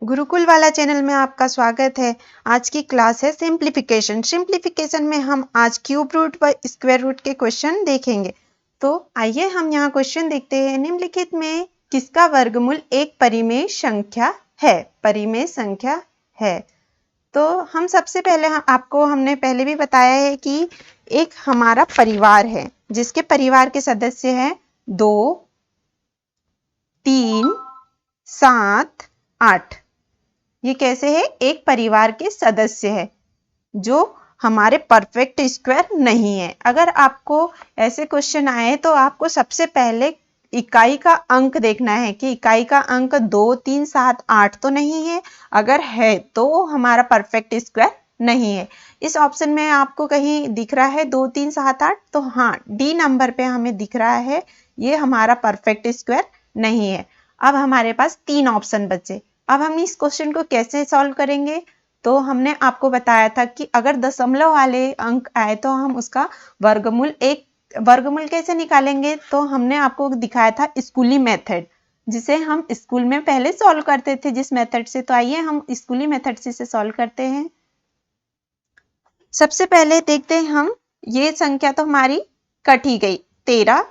गुरुकुल वाला चैनल में आपका स्वागत है। आज की क्लास है सिंप्लीफिकेशन। सिंप्लीफिकेशन में हम आज क्यूब रूट व स्क्वायर रूट के क्वेश्चन देखेंगे। तो आइए हम यहाँ क्वेश्चन देखते हैं। निम्नलिखित में किसका वर्गमूल एक परिमेय संख्या है? परिमेय संख्या है। तो हम सबसे पहले आपको हमने पहले भी बताया है कि एक हमारा परिवार है जिसके परिवार के सदस्य हैं 2, 3, 7, 8। ये कैसे है? एक परिवार के सदस्य है जो हमारे परफेक्ट स्क्वायर नहीं है। अगर आपको ऐसे क्वेश्चन आए तो आपको सबसे पहले इकाई का अंक देखना है कि इकाई का अंक 2, 3, 7, 8 तो नहीं है। अगर है तो हमारा परफेक्ट स्क्वायर नहीं है। इस ऑप्शन में आपको कहीं दिख रहा है 2, 3, 7, 8, तो हाँ, डी नंबर पे हमें दिख रहा है ये हमारा परफेक्ट स्क्वायर नहीं है। अब हमारे पास 3 ऑप्शन बचे। अब हम इस क्वेश्चन को कैसे सॉल्व करेंगे? तो हमने आपको बताया था कि अगर दशमलव वाले अंक आए तो हम उसका वर्गमूल कैसे निकालेंगे? तो हमने आपको दिखाया था स्कूली मेथड, जिसे हम स्कूल में पहले सॉल्व करते थे जिस मेथड से। तो आइए हम स्कूली मेथड से इसे सॉल्व करते हैं। सबसे पहले देखते हैं हम, ये संख्या तो हमारी कट ही गई। 13,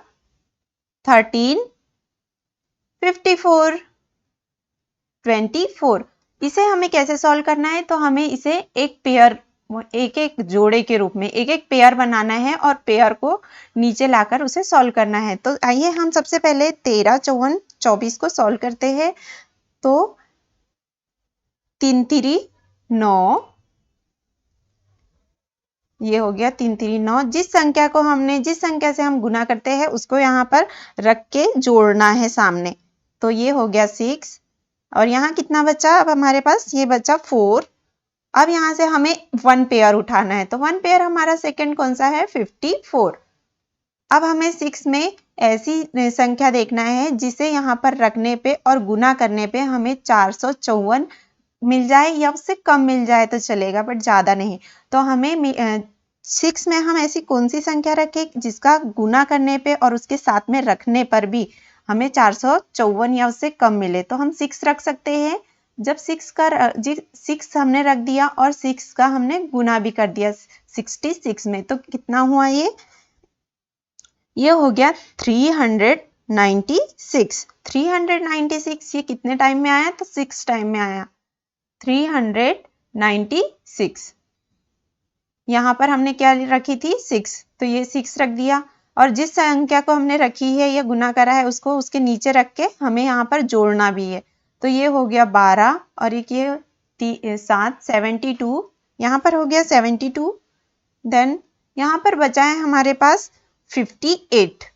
13, 54, 24। इसे हमें कैसे सॉल्व करना है? तो हमें इसे एक जोड़े के रूप में एक पेयर बनाना है और पेयर को नीचे लाकर उसे सॉल्व करना है। तो आइए हम सबसे पहले 13, 54, 24 को सॉल्व करते हैं। तो 3 3 9, ये हो गया 3 3 9। जिस संख्या से हम गुना करते हैं उसको यहाँ पर रख के जोड़ना है सामने। तो ये हो गया 6 और यहाँ कितना बचा? अब हमारे पास ये बचा 4। अब यहाँ से हमें 1 पेयर उठाना है। तो 1 पेयर हमारा सेकंड कौन सा है? 54। अब हमें 6 में ऐसी संख्या देखना है जिसे यहाँ पर रखने पे और गुना करने पे हमें 454 मिल जाए या उससे कम मिल जाए तो चलेगा, बट ज़्यादा नहीं। तो हमें 6 में हम ऐसी कौन सी संख्या रखें जिसका गुना करने पे और उसके साथ में रखने पर भी हमें 454 या उससे कम मिले? तो हम 6 रख सकते हैं। जब 6 हमने रख दिया और 6 का हमने गुना भी कर दिया 66 में, तो कितना हुआ? ये हो गया 396। 396 ये कितने टाइम में आया? तो 6 टाइम में आया। 396। यहाँ पर हमने क्या रखी थी? 6, तो ये 6 रख दिया। और जिस संख्या को हमने रखी है या गुना करा है उसको उसके नीचे रख के हमें यहाँ पर जोड़ना भी है। तो ये हो गया 12 और एक ये 7, 72। यहाँ पर हो गया 72। देन यहाँ पर बचा है हमारे पास 58।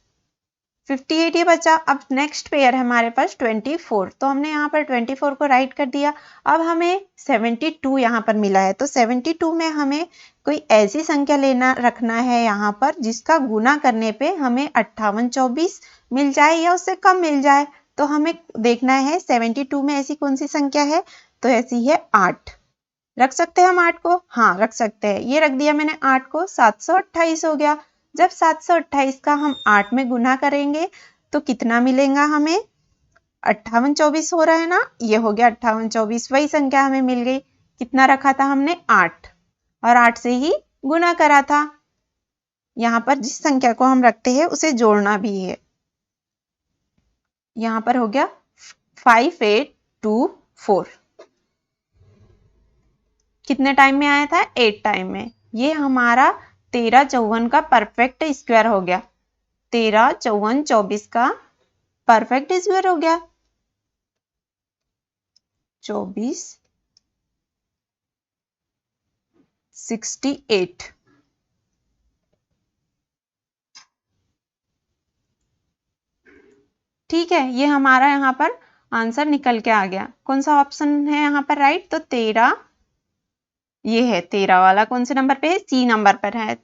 58 ये बचा। अब नेक्स्ट पेयर है हमारे पास 24। तो हमने यहाँ पर 24 को राइट कर दिया। अब हमें 72 यहाँ पर मिला है। तो 72 में हमें कोई ऐसी संख्या रखना है यहाँ पर जिसका गुना करने पे हमें 5824 मिल जाए या उससे कम मिल जाए। तो हमें देखना है 72 में ऐसी कौन सी संख्या है? तो ऐसी है 8। रख सकते हैं हम 8 को? हाँ, रख सकते हैं। ये रख दिया मैंने 8 को। 728 हो गया। जब 728 का हम 8 में गुना करेंगे तो कितना मिलेगा हमें? 5824 हो रहा है ना? ये हो गया 5824। वही संख्या हमें मिल गई। कितना रखा था हमने? 8, और 8 से ही गुना करा था। यहाँ पर जिस संख्या को हम रखते हैं उसे जोड़ना भी है। यहाँ पर हो गया 5824। कितने टाइम में आया था? 8 टाइम में। ये हमारा 13 54 का परफेक्ट स्क्वायर हो गया। 13 54 24 का परफेक्ट स्क्वायर हो गया। 24 68। ठीक है, ये हमारा यहाँ पर आंसर निकल के आ गया। कौन सा ऑप्शन है यहाँ पर राइट? तो 13, ये है 13 वाला। कौन से नंबर पे है? सी नंबर पर है।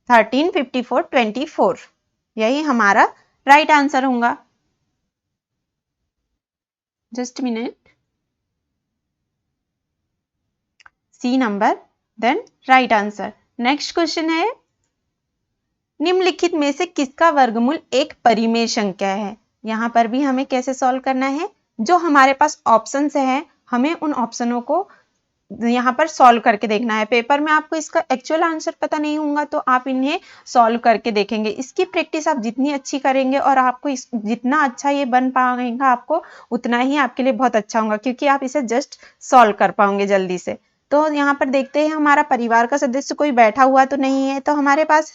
13, 54, 24, यही हमारा राइट आंसर होगा। Just minute. C number, then right answer. Next question है, निम्नलिखित में से किसका वर्गमूल एक परिमेय संख्या है? यहाँ पर भी हमें कैसे सॉल्व करना है? जो हमारे पास ऑप्शंस है हमें उन ऑप्शनों को यहाँ पर सॉल्व करके देखना है। पेपर में आपको इसका एक्चुअल आंसर पता नहीं होगा तो आप इन्हें सॉल्व करके देखेंगे। इसकी प्रैक्टिस आप जितनी अच्छी करेंगे और आपको जितना अच्छा ये बन पाएगा आपको उतना ही आपके लिए बहुत अच्छा होगा, क्योंकि आप इसे जस्ट सॉल्व कर पाओगे जल्दी से। तो यहाँ पर देखते हैं हमारा परिवार का सदस्य कोई बैठा हुआ तो नहीं है, तो हमारे पास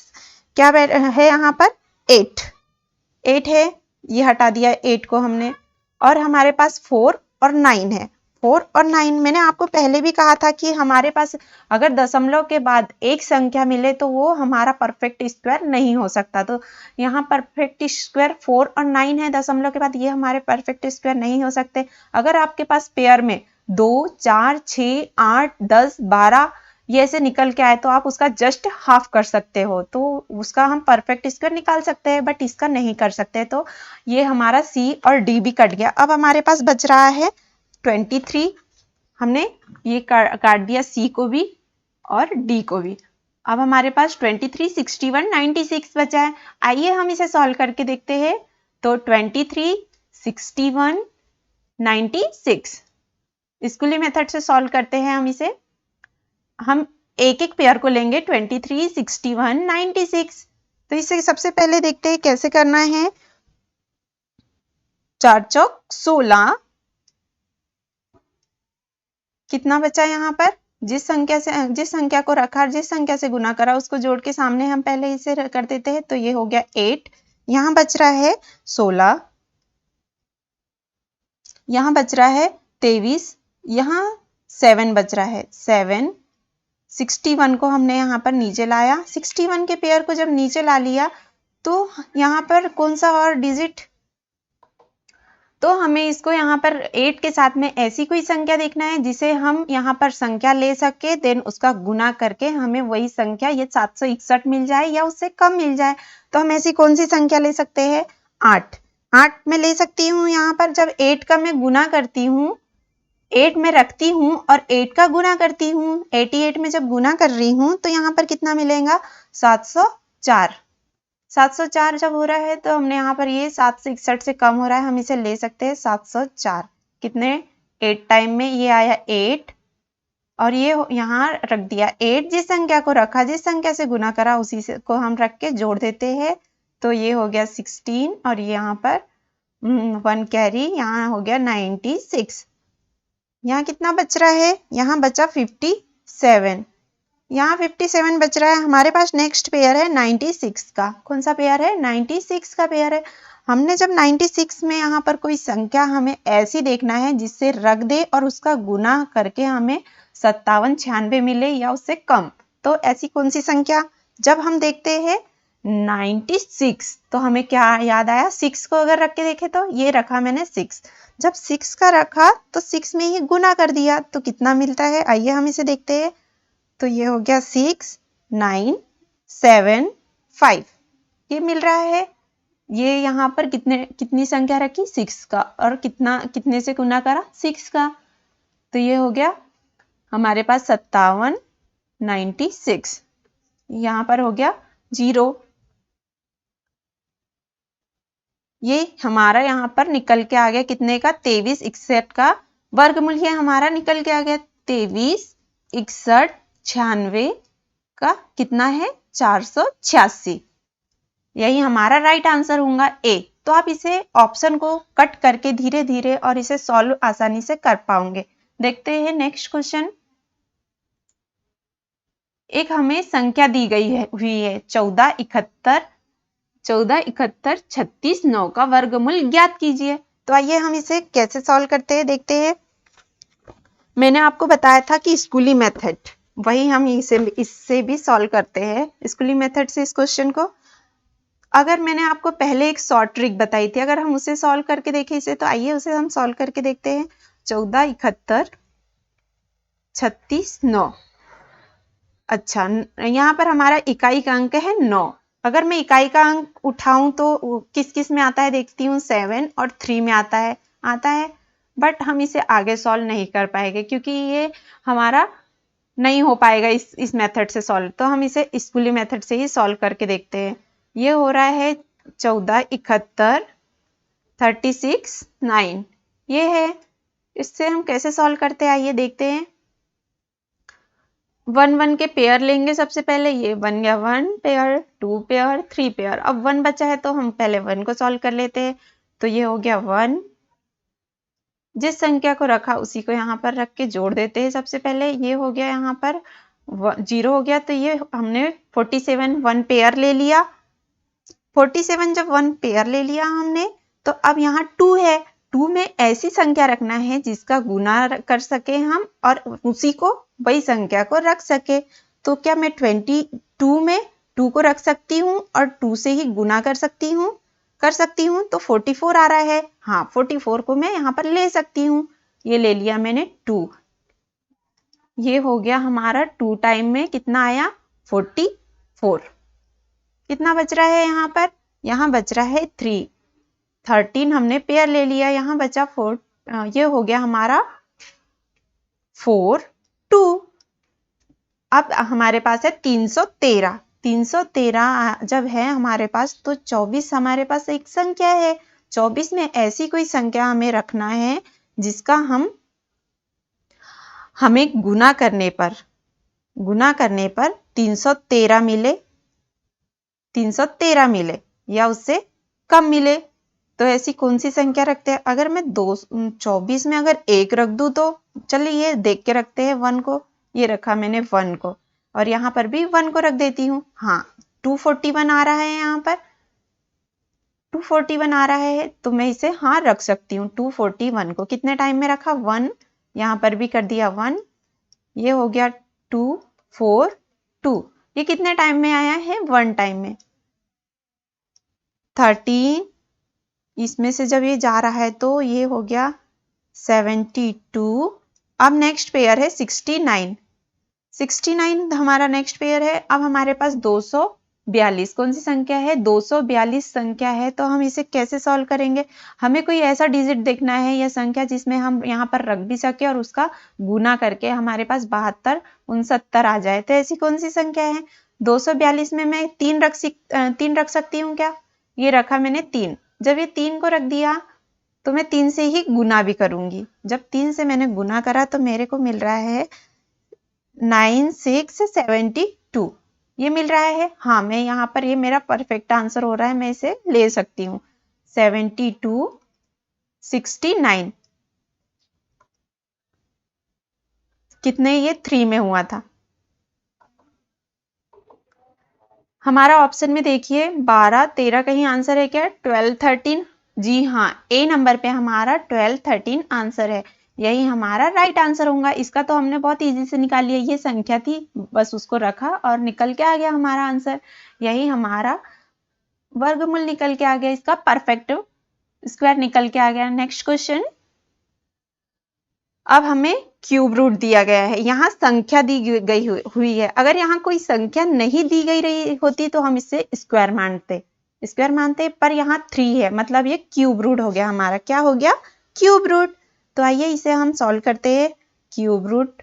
क्या है यहाँ पर 8 है, ये हटा दिया 8 को हमने। और हमारे पास 4 और 9 है। 4 और 9 मैंने आपको पहले भी कहा था कि हमारे पास अगर दशमलव के बाद एक संख्या मिले तो वो हमारा परफेक्ट स्क्वायर नहीं हो सकता। तो यहाँ परफेक्ट स्क्वायर 4 और 9 है दशमलव के बाद, ये हमारे परफेक्ट स्क्वायर नहीं हो सकते। अगर आपके पास पेयर में 2, 4, 6, 8, 10, 12 ये ऐसे निकल के आए तो आप उसका जस्ट हाफ कर सकते हो, तो उसका हम परफेक्ट स्क्वायर निकाल सकते हैं, बट इसका नहीं कर सकते। तो ये हमारा सी और डी भी कट गया। अब हमारे पास बच रहा है 23। हमने ये काट दिया सी को भी और डी को भी। अब हमारे पास 23, 61, 96 बचा है। आइए हम इसे सॉल्व करके देखते हैं। तो 23, 61, 96 स्कूली मेथड से सॉल्व करते हैं हम इसे। हम एक एक पेयर को लेंगे 23, 61, 96। तो इसे सबसे पहले देखते हैं कैसे करना है। 4 चौक 16, कितना बचा यहाँ पर, जिस संख्या को रखा, जिस संख्या से गुना करा उसको जोड़ के सामने हम पहले इसे कर देते हैं। तो ये हो गया 8, यहाँ बच रहा है 16, यहाँ बच रहा है 23, यहाँ 7 बच रहा है 7। 61 को हमने यहाँ पर नीचे लाया। 61 के पेयर को जब नीचे ला लिया तो यहाँ पर कौन सा और डिजिट, तो हमें इसको यहाँ पर 8 के साथ में ऐसी कोई संख्या देखना है जिसे हम यहाँ पर संख्या ले सके, देन उसका गुना करके हमें वही संख्या ये 761 मिल जाए या उससे कम मिल जाए। तो हम ऐसी कौन सी संख्या ले सकते हैं, 8 में ले सकती हूँ। यहाँ पर जब 8 का मैं गुना करती हूँ, 8 में रखती हूँ और 8 का गुना करती हूँ, 88 में जब गुना कर रही हूँ तो यहाँ पर कितना मिलेगा, 704। 704 जब हो रहा है तो हमने यहाँ पर ये 761 से कम हो रहा है, हम इसे ले सकते हैं 704। कितने, 8 टाइम में ये आया 8 और ये यहाँ रख दिया 8। जिस संख्या को रखा, जिस संख्या से गुना करा उसी से को हम रख के जोड़ देते हैं। तो ये हो गया 16 और यहाँ पर 1 कैरी, यहाँ हो गया 96। यहाँ कितना बच रहा है, यहाँ बचा 57, यहाँ 57 बच रहा है। हमारे पास नेक्स्ट पेयर है 96 का। कौन सा पेयर है, 96 का पेयर है। हमने जब 96 में यहाँ पर कोई संख्या हमें ऐसी देखना है जिससे रख दे और उसका गुना करके हमें 57, 96 मिले या उससे कम, तो ऐसी कौन सी संख्या। जब हम देखते हैं 96 तो हमें क्या याद आया, 6 को अगर रख के देखे तो ये रखा मैंने 6। जब 6 का रखा तो 6 में ही गुना कर दिया तो कितना मिलता है, आइए हम इसे देखते हैं। तो ये हो गया 6, 9, 7, 5 ये मिल रहा है। ये यहाँ पर कितनी संख्या रखी, 6 का, और कितने से गुना करा, 6 का। तो ये हो गया हमारे पास 57, 96। यहाँ पर हो गया 0। ये हमारा यहाँ पर निकल के आ गया कितने का, 23, 61 का वर्गमूल ये हमारा निकल के आ गया 23, 61, 96 का कितना है, 486। यही हमारा राइट आंसर होगा ए। तो आप इसे ऑप्शन को कट करके धीरे धीरे और इसे सॉल्व आसानी से कर पाओगे। देखते हैं नेक्स्ट क्वेश्चन। एक हमें संख्या दी गई हुई है 14, 71, 36, 9 का वर्गमूल ज्ञात कीजिए। तो आइए हम इसे कैसे सॉल्व करते हैं देखते हैं। मैंने आपको बताया था कि स्कूली मेथड, वही हम इससे भी सॉल्व करते हैं स्कूली मेथड से इस क्वेश्चन को। अगर मैंने आपको पहले एक शॉर्ट ट्रिक बताई थी, अगर हम उसे सॉल्व करके देखें इसे, तो आइए उसे हम सॉल्व करके देखते हैं। 14, 71, 36, 9। अच्छा, यहाँ पर हमारा इकाई का अंक है 9। अगर मैं इकाई का अंक उठाऊं तो किस किस में आता है देखती हूँ, 7 और 3 में आता है। बट हम इसे आगे सॉल्व नहीं कर पाएंगे क्योंकि ये हमारा नहीं हो पाएगा इस मेथड से सॉल्व। तो हम इसे स्कूली मेथड से ही सॉल्व करके देखते हैं। ये हो रहा है 14, 71, 36, 9 ये है। इससे हम कैसे सॉल्व करते हैं आइए देखते हैं। 1 1 के पेयर लेंगे सबसे पहले, ये बन गया 1 पेयर, 2 पेयर, 3 पेयर। अब 1 बचा है तो हम पहले 1 को सॉल्व कर लेते हैं। तो ये हो गया 1, जिस संख्या को रखा उसी को यहाँ पर रख के जोड़ देते हैं सबसे पहले। ये हो गया यहाँ पर 0 हो गया, तो ये हमने 47 1 पेयर ले लिया। 47 जब 1 पेयर ले लिया हमने, तो अब यहाँ 2 है। 2 में ऐसी संख्या रखना है जिसका गुना कर सके हम और उसी को वही संख्या को रख सके। तो क्या मैं 22 में 2 को रख सकती हूँ और 2 से ही गुना कर सकती हूँ? तो 44 आ रहा है। हाँ, 44 को मैं यहाँ पर ले सकती हूँ। ये ले लिया मैंने 2। ये हो गया हमारा 2 टाइम में कितना आया? 44। कितना बच रहा है यहाँ पर? यहाँ बच रहा है 3। 13 हमने पेयर ले लिया, यहाँ बचा 4। ये हो गया हमारा 4 2। अब हमारे पास है 313। 313 जब है हमारे पास, तो 24 हमारे पास एक संख्या है। 24 में ऐसी कोई संख्या हमें रखना है जिसका हमें गुना करने पर 313 मिले, 313 मिले या उससे कम मिले। तो ऐसी कौन सी संख्या रखते हैं? अगर मैं 24 में अगर 1 रख दूं तो चलिए ये देख के रखते हैं 1 को। ये रखा मैंने 1 को और यहाँ पर भी 1 को रख देती हूँ। हाँ, 241 आ रहा है, यहाँ पर 241 आ रहा है, तो मैं इसे हाँ रख सकती हूँ। 241 को कितने टाइम में रखा? 1। यहाँ पर भी कर दिया 1। ये हो गया 2 4 2। ये कितने टाइम में आया है? 1 टाइम में। 13 इसमें से जब ये जा रहा है तो ये हो गया 72। अब नेक्स्ट पेयर है 69। 69 हमारा नेक्स्ट पेयर है। अब हमारे पास 242 कौन सी संख्या है? 242 संख्या है। तो हम इसे कैसे सॉल्व करेंगे? हमें कोई ऐसा डिजिट देखना है या संख्या जिसमें हम यहाँ पर रख भी सके और उसका गुना करके हमारे पास 72 69 आ जाए। तो ऐसी कौन सी संख्या है? 242 में मैं 3 रख सकती हूँ क्या? ये रखा मैंने 3। जब ये 3 को रख दिया तो मैं 3 से ही गुना भी करूंगी। जब 3 से मैंने गुना करा तो मेरे को मिल रहा है 9672। ये मिल रहा है। हाँ, मैं यहाँ पर ये मेरा परफेक्ट आंसर हो रहा है, मैं इसे ले सकती हूँ। 72 69 कितने? ये 3 में हुआ था। हमारा ऑप्शन में देखिए 12 13 कहीं आंसर है क्या? 12 13। जी हाँ, ए नंबर पे हमारा 12 13 आंसर है। यही हमारा राइट आंसर होगा। इसका तो हमने बहुत इजी से निकाल लिया। ये संख्या थी, बस उसको रखा और निकल के आ गया हमारा आंसर। यही हमारा वर्गमूल निकल के आ गया, इसका परफेक्ट स्क्वायर निकल के आ गया। Next question. अब हमें क्यूब रूट दिया गया है। यहाँ संख्या दी गई हुई है। अगर यहाँ कोई संख्या नहीं दी गई रही होती तो हम इसे स्क्वायर मानते, पर यहाँ 3 है, मतलब ये क्यूब रूट हो गया हमारा। क्या हो गया? Cube root. तो आइए इसे हम सॉल्व करते हैं। क्यूब रूट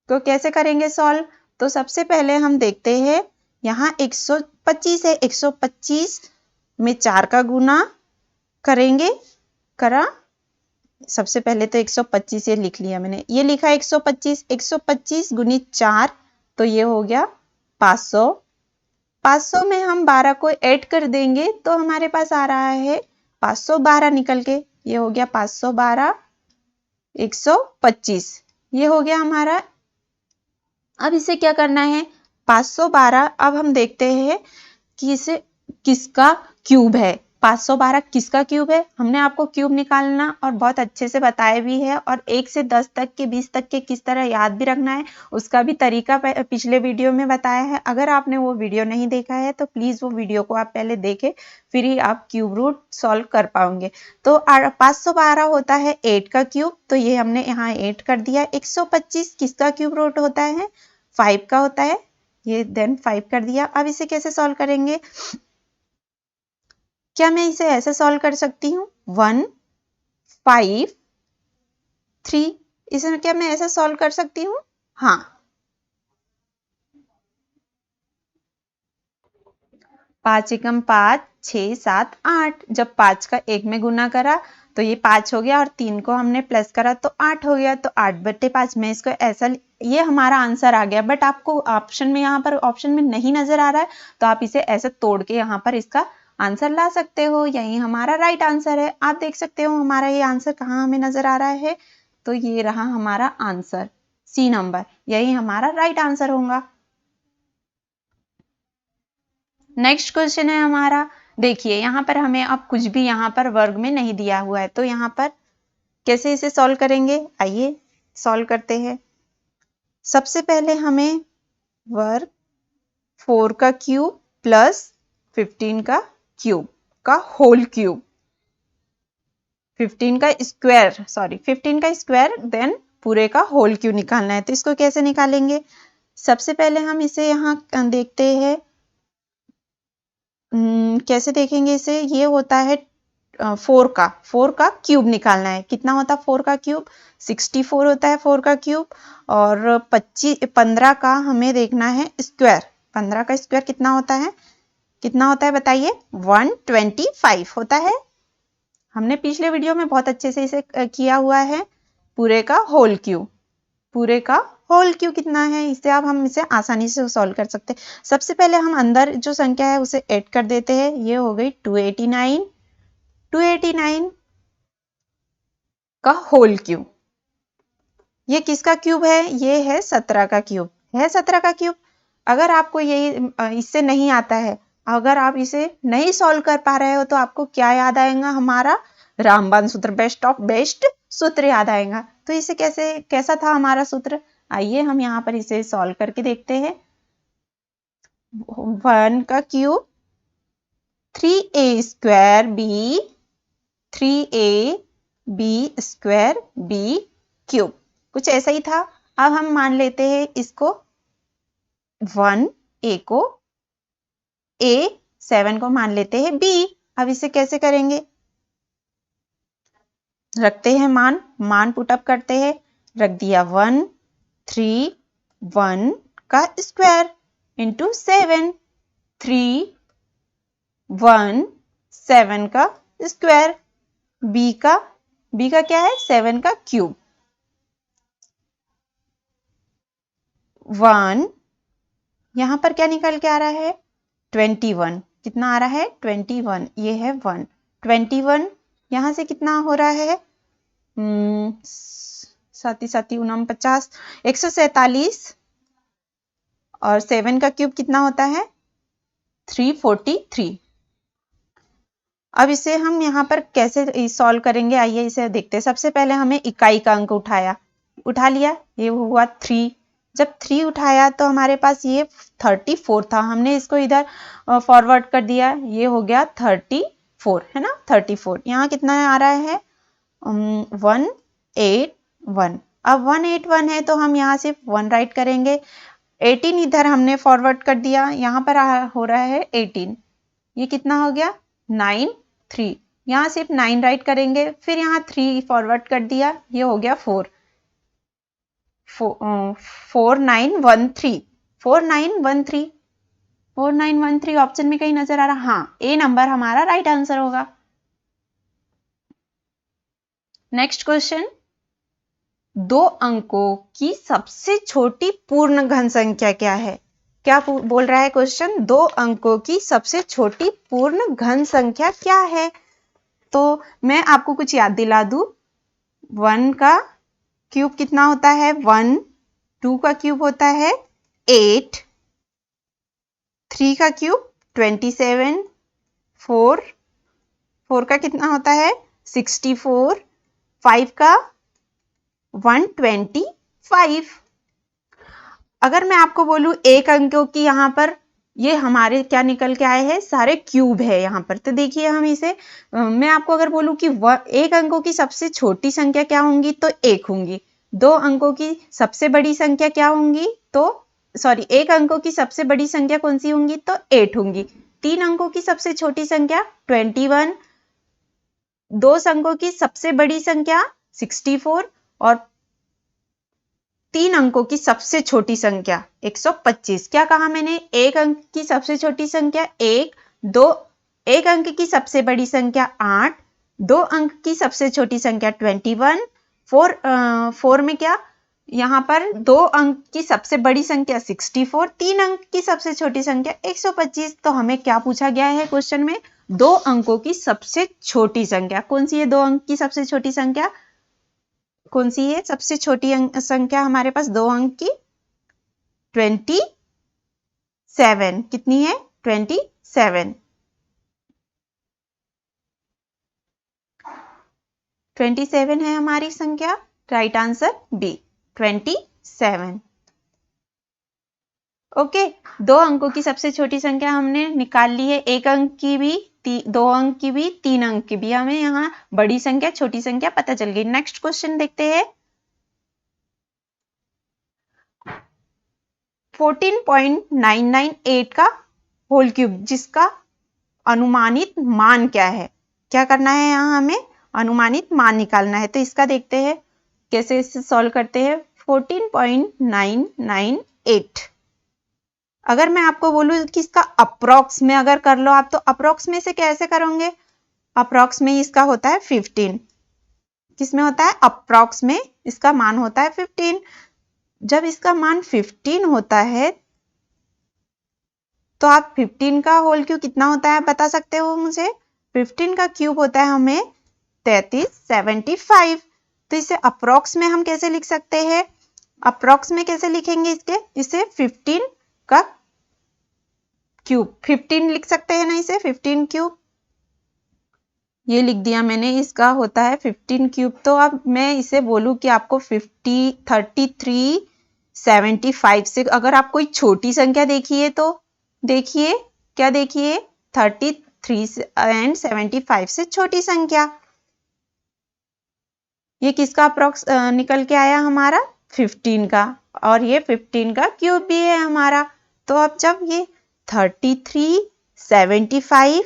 को कैसे करेंगे सॉल्व? तो सबसे पहले हम देखते हैं, यहाँ 125 है। 125 में 4 का गुना करेंगे। करा, सबसे पहले तो 125 ये लिख लिया मैंने। ये लिखा 125, 125 गुनी 4 तो ये हो गया 500। 500 में हम 12 को ऐड कर देंगे तो हमारे पास आ रहा है 512 निकल के। ये हो गया 512 125। ये हो गया हमारा। अब इसे क्या करना है? 512। अब हम देखते हैं कि इसे किसका क्यूब है। 512 किसका क्यूब है? हमने आपको क्यूब निकालना और बहुत अच्छे से बताया भी है, और 1 से 10 तक के 20 तक के किस तरह याद भी रखना है उसका भी तरीका पिछले वीडियो में बताया है। अगर आपने वो वीडियो नहीं देखा है तो प्लीज वो वीडियो को आप पहले देखें, फिर ही आप क्यूब रूट सॉल्व कर पाओगे। तो 512 होता है 8 का क्यूब, तो ये हमने यहाँ 8 कर दिया। 125 किसका क्यूब रूट होता है? 5 का होता है, ये देन 5 कर दिया। अब इसे कैसे सॉल्व करेंगे? क्या मैं इसे ऐसे सॉल्व कर सकती हूँ? 1 5 3। इसे क्या मैं ऐसे सॉल्व कर सकती हूँ? हाँ। 5 एकम 5, 6, 7, 8। जब 5 का 1 में गुना करा तो ये 5 हो गया और 3 को हमने प्लस करा तो 8 हो गया। तो 8/5 में इसको ऐसा, ये हमारा आंसर आ गया। बट आपको ऑप्शन में, यहाँ पर ऑप्शन में नहीं नजर आ रहा है तो आप इसे ऐसे तोड़ के यहाँ पर इसका आंसर ला सकते हो। यही हमारा राइट आंसर है। आप देख सकते हो हमारा ये आंसर कहाँ हमें नजर आ रहा है। तो ये रहा हमारा आंसर, सी नंबर, यही हमारा राइट आंसर होगा। नेक्स्ट क्वेश्चन है हमारा, देखिए यहाँ पर हमें अब कुछ भी यहाँ पर वर्ग में नहीं दिया हुआ है, तो यहाँ पर कैसे इसे सॉल्व करेंगे, आइए सॉल्व करते हैं। सबसे पहले हमें वर्ग 4 का क्यूब प्लस 15 का क्यूब का होल क्यूब, 15 का स्क्वायर देन पूरे का होल क्यूब निकालना है। तो इसको कैसे निकालेंगे, सबसे पहले हम इसे यहाँ देखते हैं। कैसे देखेंगे इसे, ये होता है 4 का क्यूब निकालना है। कितना होता है 4 का क्यूब, 64 होता है 4 का क्यूब। और 15 का हमें देखना है स्क्वायर, 15 का स्क्वायर कितना होता है बताइए, 125 होता है। हमने पिछले वीडियो में बहुत अच्छे से इसे किया हुआ है। पूरे का होल क्यूब कितना है, इसे अब हम इसे आसानी से सॉल्व कर सकते हैं। सबसे पहले हम अंदर जो संख्या है उसे ऐड कर देते हैं। ये हो गई 289 का होल क्यूब। ये किसका क्यूब है, ये है 17 का क्यूब, अगर आपको ये इससे नहीं आता है, अगर आप इसे नहीं सॉल्व कर पा रहे हो तो आपको क्या याद आएगा, हमारा रामबाण सूत्र, बेस्ट ऑफ बेस्ट सूत्र याद आएगा। तो इसे कैसा था हमारा सूत्र, आइए हम यहाँ पर इसे सॉल्व करके देखते हैं। 1 का cube 3a square b square b cube, कुछ ऐसा ही था। अब हम मान लेते हैं इसको 1a को a, 7 को मान लेते हैं b। अब इसे कैसे करेंगे, रखते हैं मान पुटअप करते हैं, रख दिया 131 का स्क्वायर इंटू 7, 317 का स्क्वायर, b का क्या है 7 का क्यूब, 1 यहां पर क्या निकल के आ रहा है 21, कितना आ रहा है 21, ये है 1, 21 यहां से कितना हो रहा है 49, 147 और 7 का क्यूब कितना होता है 343। अब इसे हम यहाँ पर कैसे सॉल्व करेंगे, आइए इसे देखते हैं। सबसे पहले हमें इकाई का अंक उठा लिया, ये हुआ 3। जब 3 उठाया तो हमारे पास ये 34 था, हमने इसको इधर फॉरवर्ड कर दिया, ये हो गया 34, है ना 34। यहाँ कितना आ रहा है 181। अब 181 है तो हम यहाँ सिर्फ 1 राइट करेंगे, 18 इधर हमने फॉरवर्ड कर दिया, यहाँ पर हो रहा है 18, ये कितना हो गया 9, 3, यहाँ सिर्फ 9 राइट करेंगे, फिर यहाँ 3 फॉरवर्ड कर दिया, ये हो गया 4, 4913, 4913 ऑप्शन में कहीं नजर आ रहा, हाँ ए नंबर हमारा राइट आंसर होगा। नेक्स्ट क्वेश्चन, 2 अंकों की सबसे छोटी पूर्ण घन संख्या क्या है, क्या बोल रहा है क्वेश्चन, 2 अंकों की सबसे छोटी पूर्ण घन संख्या क्या है। तो मैं आपको कुछ याद दिला दूं, 1 का क्यूब कितना होता है 1, 2 का क्यूब होता है 8, 3 का क्यूब 27, 4 का कितना होता है 64, 5 का 125। अगर मैं आपको बोलूं एक अंकों की, यहाँ पर ये हमारे क्या निकल के आए हैं, सारे क्यूब है यहाँ पर। तो देखिए हम इसे, मैं आपको अगर बोलूं कि एक अंकों की सबसे छोटी संख्या क्या होंगी तो 1 होंगी, 2 अंकों की सबसे बड़ी संख्या क्या होंगी तो एक अंकों की सबसे बड़ी संख्या कौन सी होंगी तो 8 होंगी, 3 अंकों की सबसे छोटी संख्या 21, 2 अंकों की सबसे बड़ी संख्या 64 और 3 अंकों की सबसे छोटी संख्या 125। क्या कहा मैंने, एक अंक की सबसे छोटी संख्या 1, एक अंक की सबसे बड़ी संख्या 8, 2 अंक की सबसे छोटी संख्या 21, 4 में क्या, यहाँ पर 2 अंक की सबसे बड़ी संख्या 64, 3 अंक की सबसे छोटी संख्या 125। तो हमें क्या पूछा गया है क्वेश्चन में, 2 अंकों की सबसे छोटी संख्या कौन सी है, 2 अंक की सबसे छोटी संख्या कौन सी है, सबसे छोटी संख्या हमारे पास 2 अंक की 27, कितनी है 27, 27 है हमारी संख्या, राइट आंसर बी 27। ओके, 2 अंकों की सबसे छोटी संख्या हमने निकाल ली है, 1 अंक की भी, 2 अंक की भी, 3 अंक की भी, हमें यहाँ बड़ी संख्या छोटी संख्या पता चल गई। नेक्स्ट क्वेश्चन देखते हैं। 14.998 का होल क्यूब, जिसका अनुमानित मान क्या है, क्या करना है यहाँ हमें अनुमानित मान निकालना है। तो इसका देखते हैं कैसे इसे सॉल्व करते हैं। 14.998, अगर मैं आपको बोलूं कि इसका अप्रॉक्स में अगर कर लो आप, तो अप्रॉक्स में से कैसे करोगे, अप्रॉक्स में इसका होता है 15, किसमें होता है अप्रॉक्स में इसका मान होता है 15। जब इसका मान 15 होता है तो आप 15 का होल क्यूब कितना होता है बता सकते हो मुझे, 15 का क्यूब होता है हमें 3375। तो इसे अप्रॉक्स में हम कैसे लिख सकते हैं, अप्रॉक्स में कैसे लिखेंगे इसे 15 का क्यूब, 15 लिख सकते हैं ना इसे, 15 क्यूब, ये लिख दिया मैंने, इसका होता है 15 क्यूब। तो अब मैं इसे बोलूं कि आपको 3375 से अगर आप कोई छोटी संख्या देखिए तो देखिए, क्या देखिए 33 एंड 75 से छोटी संख्या, ये किसका अप्रॉक्स निकल के आया हमारा 15 का, और ये 15 का क्यूब भी है हमारा। तो अब जब ये 3375,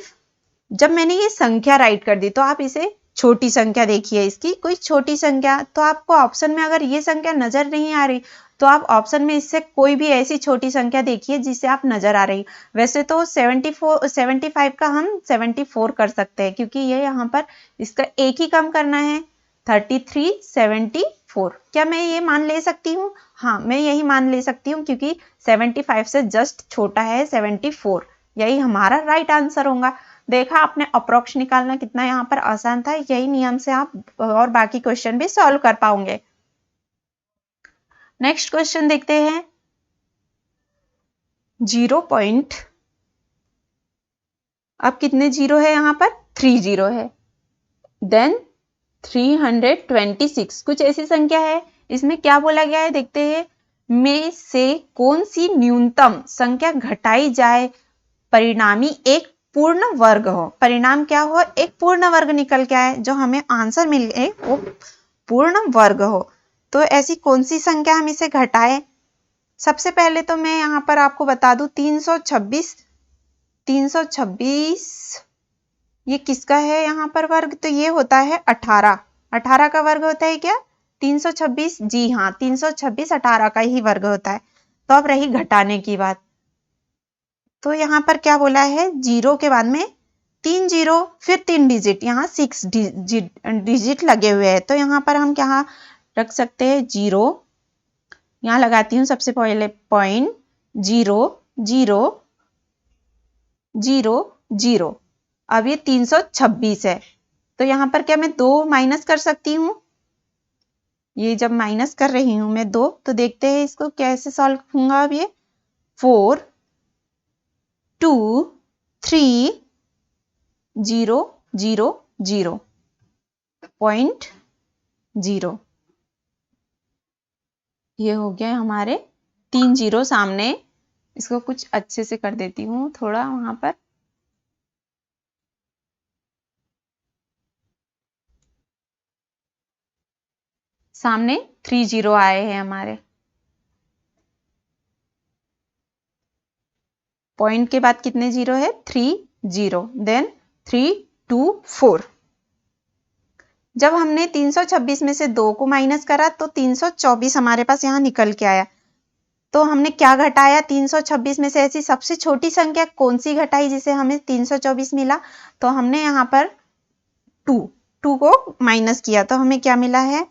जब मैंने ये संख्या राइट कर दी तो आप इसे छोटी संख्या देखिए, इसकी कोई छोटी संख्या, तो आपको ऑप्शन में अगर ये संख्या नजर नहीं आ रही तो आप ऑप्शन में इससे कोई भी ऐसी छोटी संख्या देखिए जिससे आप नजर आ रही। वैसे तो 75 का हम 74 कर सकते हैं, क्योंकि ये यहाँ पर इसका एक ही कम करना है 3374। क्या मैं ये मान ले सकती हूँ, हाँ मैं यही मान ले सकती हूँ, क्योंकि 75 से जस्ट छोटा है 74, यही हमारा राइट आंसर होगा। देखा आपने अप्रोक्स निकालना कितना यहाँ पर आसान था, यही नियम से आप और बाकी क्वेश्चन भी सॉल्व कर पाओगे। नेक्स्ट क्वेश्चन देखते हैं। 0 पॉइंट, अब कितने जीरो है यहाँ पर 3 जीरो है, देन 326 कुछ ऐसी संख्या है, इसमें क्या बोला गया है देखते हैं, में से कौन सी न्यूनतम संख्या घटाई जाए परिणामी एक पूर्ण वर्ग हो, परिणाम क्या हो एक पूर्ण वर्ग निकल के आए, जो हमें आंसर मिल गए वो पूर्ण वर्ग हो। तो ऐसी कौन सी संख्या हम इसे घटाए, सबसे पहले तो मैं यहाँ पर आपको बता दूं 326 ये किसका है यहाँ पर वर्ग, तो ये होता है 18 का वर्ग होता है क्या 326, जी हाँ 326 18 का ही वर्ग होता है। तो अब रही घटाने की बात, तो यहाँ पर क्या बोला है, जीरो के बाद में 3 जीरो फिर 3 डिजिट, यहाँ 6 डिजिट लगे हुए हैं, तो यहाँ पर हम क्या रख सकते हैं, जीरो, यहाँ लगाती हूँ सबसे पहले पॉइंट, 0 0 0 0, अब ये 326 है, तो यहाँ पर क्या मैं 2 माइनस कर सकती हूँ, ये जब माइनस कर रही हूँ मैं 2, तो देखते हैं इसको कैसे सॉल्व होगा। अब ये 4 2 3 0 0 0 पॉइंट 0, ये हो गया हमारे 3 जीरो सामने, इसको कुछ अच्छे से कर देती हूँ थोड़ा वहां पर, सामने 3 जीरो आए हैं हमारे, पॉइंट के बाद कितने जीरो है 3 जीरो, देन 3 2 4, जब हमने 326 में से 2 को माइनस करा तो 324 हमारे पास यहाँ निकल के आया, तो हमने क्या घटाया 326 में से ऐसी सबसे छोटी संख्या कौन सी घटाई जिसे हमें 324 मिला। तो हमने यहाँ पर 2 को माइनस किया तो हमें क्या मिला है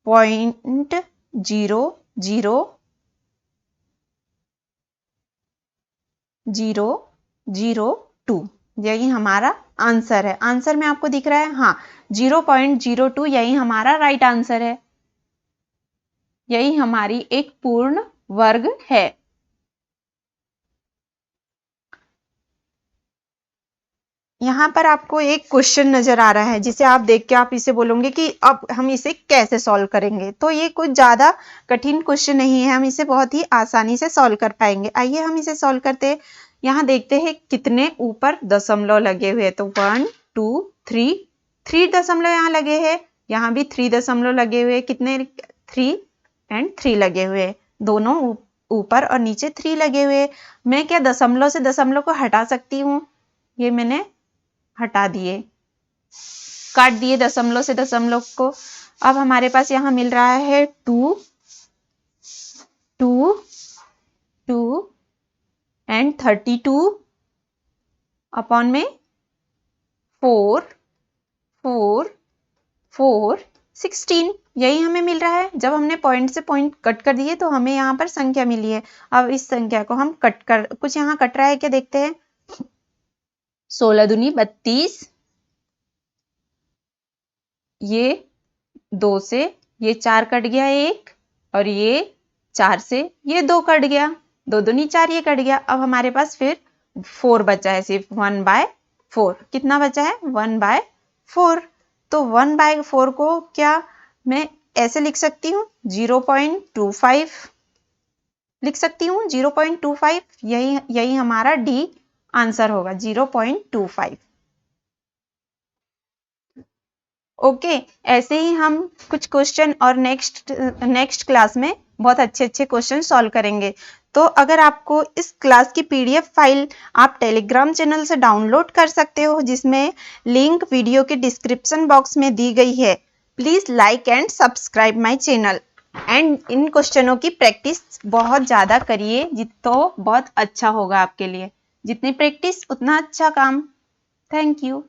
0.0002। यही हमारा आंसर है। आंसर में आपको दिख रहा है, हाँ 0.02 यही हमारा राइट आंसर है। यही हमारी एक पूर्ण वर्ग है। यहाँ पर आपको एक क्वेश्चन नजर आ रहा है जिसे आप देख के आप इसे बोलोगे कि अब हम इसे कैसे सॉल्व करेंगे। तो ये कुछ ज्यादा कठिन क्वेश्चन नहीं है, हम इसे बहुत ही आसानी से सॉल्व कर पाएंगे। आइए हम इसे सॉल्व करते हैं। यहाँ देखते हैं कितने ऊपर दशमलव लगे हुए हैं। तो 1 2 3 दशमलव यहाँ लगे हैं, यहाँ भी 3 दशमलव लगे हुए, कितने 3 एंड 3 लगे हुए, दोनों ऊपर और नीचे 3 लगे हुए। मैं क्या दशमलव से दशमलव को हटा सकती हूँ, ये मैंने हटा दिए, काट दिए दशमलव से दशमलव को। अब हमारे पास यहाँ मिल रहा है 2 2 2 एंड 32 अपॉन में 4 4 4 16। यही हमें मिल रहा है। जब हमने पॉइंट से पॉइंट कट कर दिए तो हमें यहाँ पर संख्या मिली है। अब इस संख्या को हम कट कर, कुछ यहाँ कट रहा है क्या देखते हैं। 16 दूनी 32, ये 2 से ये 4 कट गया एक, और ये 4 से ये 2 कट गया, 2 दूनी 4 ये कट गया। अब हमारे पास फिर 4 बचा है, सिर्फ 1/4। कितना बचा है 1/4। तो 1/4 को क्या मैं ऐसे लिख सकती हूँ 0.25 लिख सकती हूँ 0.25। यही हमारा डी आंसर होगा 0.25। ओके ऐसे ही हम कुछ क्वेश्चन और नेक्स्ट क्लास में बहुत अच्छे अच्छे क्वेश्चन सॉल्व करेंगे। तो अगर आपको इस क्लास की पीडीएफ फाइल आप टेलीग्राम चैनल से डाउनलोड कर सकते हो, जिसमें लिंक वीडियो के डिस्क्रिप्शन बॉक्स में दी गई है। Please like and subscribe my channel and इन क्वेश्चनों की प्रैक्टिस बहुत ज़्यादा करिए, तो बहुत अच्छा होगा आपके लिए। जितनी प्रैक्टिस उतना अच्छा काम। Thank you.